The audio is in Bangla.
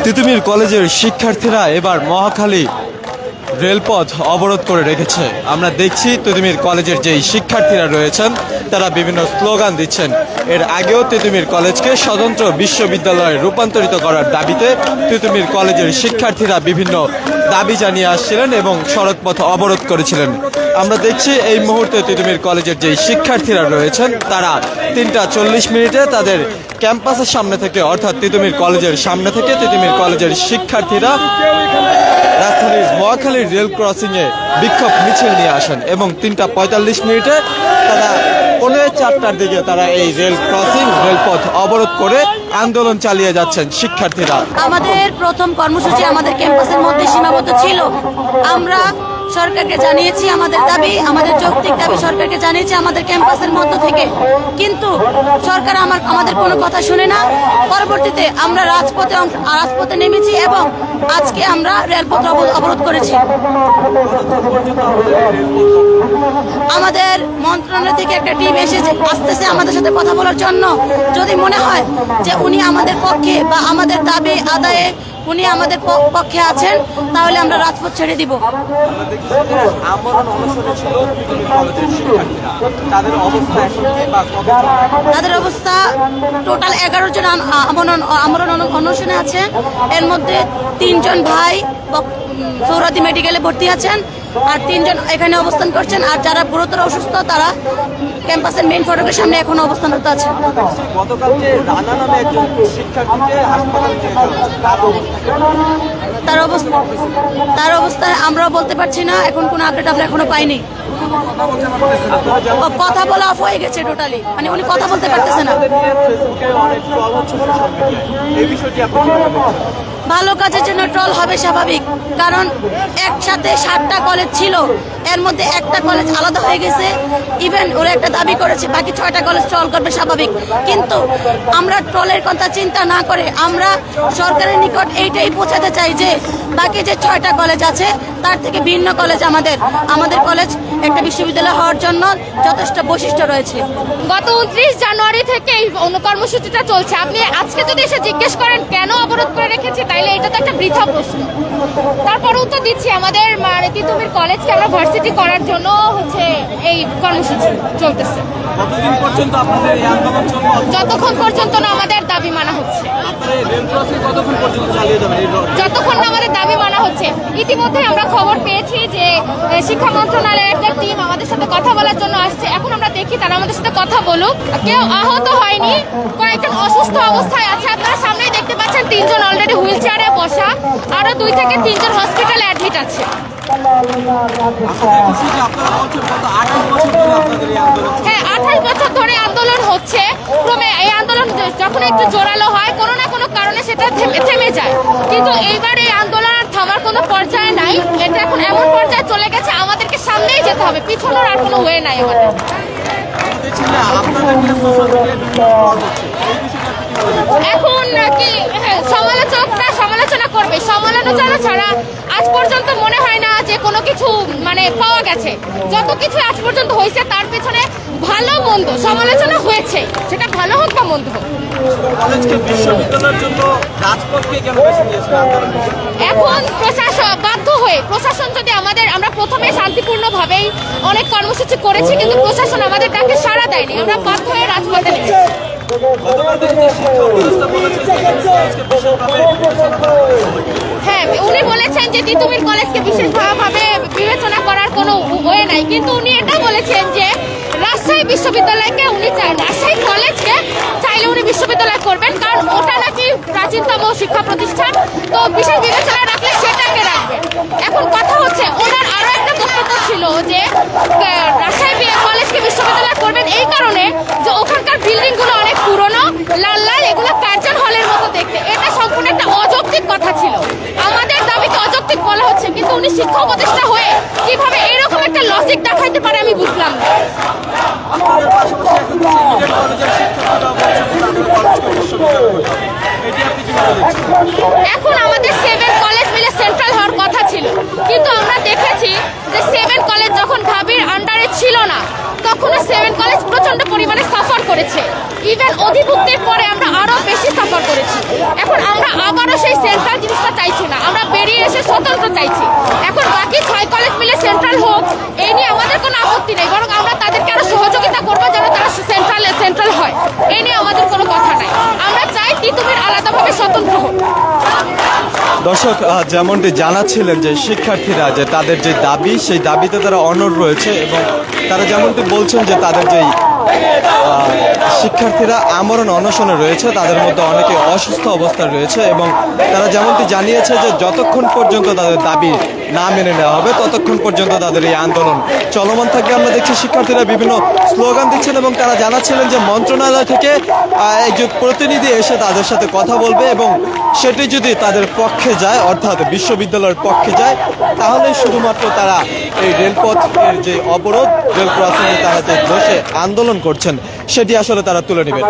তিতুমির কলেজের শিক্ষার্থীরা এবার মহাখালী রেলপথ অবরোধ করে রেখেছে। আমরা দেখছি তিতুমির কলেজের যেই শিক্ষার্থীরা রয়েছেন তারা বিভিন্ন স্লোগান দিচ্ছেন। এর আগেও তিতুমির কলেজকে স্বতন্ত্র বিশ্ববিদ্যালয়ে রূপান্তরিত করার দাবিতে তিতুমির কলেজের শিক্ষার্থীরা বিভিন্ন দাবি জানিয়ে আসছিলেন এবং সড়কপথ অবরোধ করেছিলেন। আমরা দেখছি এই মুহূর্তে তিতুমির কলেজের যেই শিক্ষার্থীরা রয়েছেন তারা 3:40 তাদের ক্যাম্পাসের সামনে থেকে অর্থাৎ তিতুমির কলেজের সামনে থেকে তিতুমির কলেজের শিক্ষার্থীরা রাজধানীর মহাখালীর রেল ক্রসিংয়ে বিক্ষোভ মিছিল নিয়ে আসেন এবং 3:45 তারা 4:45 দিকে তারা এই রেল ক্রসিং রেলপথ অবরোধ করে আন্দোলন চালিয়ে যাচ্ছেন শিক্ষার্থীরা। আমাদের প্রথম কর্মসূচি আমাদের ক্যাম্পাসের মধ্যে সীমাবদ্ধ ছিল। আমরা সরকারকে জানিয়েছি আমাদের দাবি, আমাদের যৌক্তিক দাবি সরকারকে জানিয়েছি আমাদের ক্যাম্পাসের মধ্য থেকে, কিন্তু সরকার আমাদের কোনো কথা শুনে না। পরবর্তীতে আমরা রাজপথে নেমেছি এবং আজকে আমরা রেলপথ অবরোধ করেছি। আমাদের মন্ত্রণালয় থেকে একটা টিম আসতেছে আমাদের সাথে কথা বলার জন্য। যদি মনে হয় যে উনি আমাদের পক্ষে বা আমাদের দাবি আদায়ে উনি আমাদের পক্ষে আছেন তাহলে আমরা রাজপথ ছেড়ে দিব। তাদের অবস্থা টোটাল 11 জন আমরণ অনশনে আছেন। এর মধ্যে 3 জন ভাই সৌরাদি মেডিকেলে ভর্তি আছেন আর 3 জন এখানে অবস্থান করছেন, আর যারা গুরুতর অসুস্থ তারা ক্যাম্পাসের মেইন ফটকের সামনে এখন অবস্থানরত আছে। তার অবস্থায় আমরাও বলতে পারছি না, এখন কোনো আপডেট আমরা এখনো পাইনি। কথা বলা অফ হয়ে গেছে টোটালি, মানে উনি কথা বলতে পারতেছে না। ভালো কাজের জন্য ট্রল হবে স্বাভাবিক, কারণ একসাথে 7টা কলেজ ছিল, এর মধ্যে একটা কলেজ আলাদা হয়ে গেছে। ইভেন ওরা একটা দাবি করেছে বাকি 6টা কলেজ ট্রল করবে স্বাভাবিক, কিন্তু আমরা ট্রলের কথা চিন্তা না করে আমরা সরকারের নিকট এইটাই পৌঁছাতে চাই যে বাকি যে 6টা কলেজ আছে তার থেকে ভিন্ন কলেজ আমাদের কলেজ একটা বিশ্ববিদ্যালয় হওয়ার জন্য যথেষ্ট বৈশিষ্ট্য রয়েছে। গত 29 জানুয়ারি থেকে এই কর্মসূচিটা চলছে। আপনি আজকে যদি এসে জিজ্ঞেস করেন কেন অবরোধ করে রেখেছি, তাইলে এটা তো একটা বৃথা প্রশ্ন। তারপর উত্তর দিচ্ছি, আমাদের তিতুমির কলেজকে আমরা ভার্সিটি করার জন্য এই কর্মসূচি চলতেছে। যতক্ষণ পর্যন্ত না আমাদের দাবি মানা হচ্ছে, যতক্ষণ না আমাদের দাবি মানা হচ্ছে। ইতিমধ্যে আমরা খবর পেয়েছি যে শিক্ষা মন্ত্রণালয়ের একটা টিম আমাদের সাথে কথা বলার জন্য আসছে। এখন আমরা দেখি তারা আমাদের সাথে কথা বলুক। কেউ আহত হয়নি, কয়েকজন অসুস্থ অবস্থায় আছে। আপনারা সামনেই দেখতে পাচ্ছেন 3 জন অলরেডি হুইল চেয়ারে বসা, আরো 2 থেকে 3 জন হসপিটালে অ্যাডমিট আছে। হ্যাঁ, 28 বছর ধরে আন্দোলন হচ্ছে। ক্রমে এই আন্দোলন যখন একটু জোরালো হয় কোনো না কোনো কারণে সেটা থেমে যায়, কিন্তু এইবার এই আন্দোলন আর থামার কোনো পর্যায়ে নাই। এটা এখন এমন পর্যায়ে চলে গেছে আমাদেরকে সামনেই যেতে হবে, পিছনের আর কোনো ওয়ে নাই আমাদের। এখন কি সমালোচকরা সমালোচনা করবে, সমালোচনা ছাড়া আজ পর্যন্ত মনে হয় না যে কোনো কিছু পাওয়া গেছে। যত কিছু আজ পর্যন্ত হয়েছে তার পেছনে ভালো মন্দ সমালোচনা হয়েছে, সেটা ভালো হোক বা মন্দ হোক। এখন প্রশাসন বাধ্য হয়ে, প্রশাসন যদি আমরা প্রথমে শান্তিপূর্ণভাবেই অনেক কর্মসূচি করেছি, কিন্তু প্রশাসন আমাদের ডাকে সাড়া দেয়নি, আমরা বাধ্য হয়ে রাজপথে নেমেছি। হ্যাঁ, উনি বলেছেন যে তিতুমির কলেজকে বিশেষভাবে বিবেচনা করার কোনো ওয়ে নাই, কিন্তু উনি এটা বলেছেন যে রাজশাহী বিশ্ববিদ্যালয়কে উনি চান, রাজশাহী কলেজকে চাইলে উনি বিশ্ববিদ্যালয় করবেন, কারণ ওটা নাকি প্রাচীনতম শিক্ষা প্রতিষ্ঠান, তো বিশেষ বিবেচনা রাখলে সেটাকে রাখবেন। এখন কথা হচ্ছে ওনার আরো একটা বক্তব্য ছিল যে রাজশাহী কলেজকে বিশ্ববিদ্যালয় করবেন এই কারণে যে ওখানকার বিল্ডিং গুলো অনেক পুরনো, লাল লাল, এগুলো কার্জন হলের মতো দেখতে। এটা সম্পূর্ণ একটা অযৌক্তিক কথা ছিল। আমাদের দাবিকে অযৌক্তিক বলা হচ্ছে, কিন্তু উনি শিক্ষা উপদেষ্টা হয়ে কিভাবে এরকম একটা লজিক দেখাইতে পারে আমি বুঝলাম না। এখন আমাদের 7 কলেজ মিলে সেন্ট্রাল হওয়ার কথা ছিল, কিন্তু আমরা দেখেছি যে 7 কলেজ যখন ঢাবির আন্ডারে ছিল না তখন 7 কলেজ প্রচন্ড পরিমাণে সাফার করেছে। ইভেন অধিভুক্তির পরে আমরা আরো বেশি সাফার করেছি। এখন আমরা আবারও সেই সেন্ট্রাল চাইছি। এখন বাকি 6 কলেজ মিলে সেন্ট্রাল হোক, এই নিয়ে আমাদের কোনো আপত্তি নেই, বরং আমরা তাদেরকে আরো সহযোগিতা করবো যেন তারা সেন্ট্রাল হয়। এই নিয়ে আমাদের কোনো কথা নাই। আমরা চাই তিতুমির আলাদাভাবে স্বতন্ত্র হোক। দর্শক, যেমনটি জানাচ্ছিলেন যে শিক্ষার্থীরা যে তাদের যে দাবি, সেই দাবিতে তারা অনড় রয়েছে এবং তারা যেমনটি বলছেন যে তাদের যেই শিক্ষার্থীরা আমরণ অনশনে রয়েছে, তাদের মধ্যে অনেকে অসুস্থ অবস্থায় রয়েছে এবং তারা যেমনটি জানিয়েছে যে যতক্ষণ পর্যন্ত তাদের দাবি না মেনে নেওয়া হবে ততক্ষণ পর্যন্ত তাদের এই আন্দোলন চলমান থাকবে। আমরা দেখছি শিক্ষার্থীরা বিভিন্ন স্লোগান দিচ্ছেন এবং তারা জানাচ্ছিলেন যে মন্ত্রণালয় থেকে একজন প্রতিনিধি এসে তাদের সাথে কথা বলবে এবং সেটি যদি তাদের পক্ষে যায়, অর্থাৎ বিশ্ববিদ্যালয়ের পক্ষে যায়, তাহলে শুধুমাত্র তারা এই রেলপথের যে অবরোধ, রেল ক্রসিংয়ে তারা যে বসে আন্দোলন করছেন সেটি আসলে তারা তুলে নেবেন।